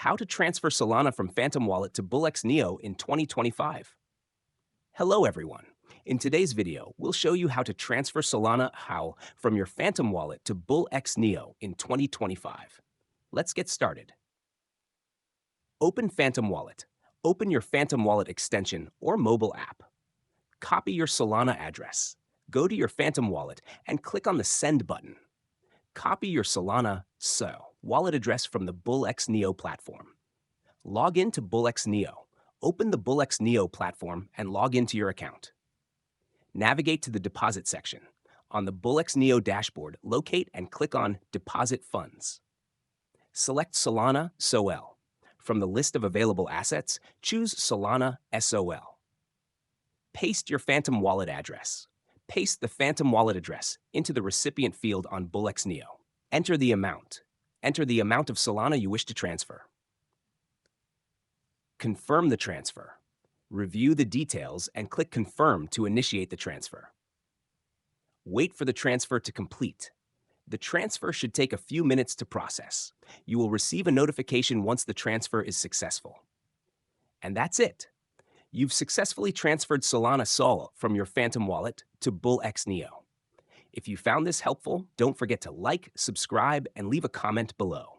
How to transfer Solana from Phantom Wallet to BullX NEO in 2025. Hello everyone. In today's video, we'll show you how to transfer Solana from your Phantom Wallet to BullX NEO in 2025. Let's get started. Open Phantom Wallet. Open your Phantom Wallet extension or mobile app. Copy your Solana address. Go to your Phantom Wallet and click on the Send button. Copy your Solana wallet address from the BullX NEO platform. Log in to BullX NEO. Open the BullX NEO platform and log into your account. Navigate to the Deposit section. On the BullX NEO dashboard, locate and click on Deposit Funds. Select Solana SOL. From the list of available assets, choose Solana SOL. Paste your Phantom Wallet address. Paste the Phantom Wallet address into the recipient field on BullX NEO. Enter the amount. Enter the amount of Solana you wish to transfer. Confirm the transfer. Review the details and click Confirm to initiate the transfer. Wait for the transfer to complete. The transfer should take a few minutes to process. You will receive a notification once the transfer is successful. And that's it. You've successfully transferred Solana SOL from your Phantom Wallet to BullX NEO. If you found this helpful, don't forget to like, subscribe, and leave a comment below.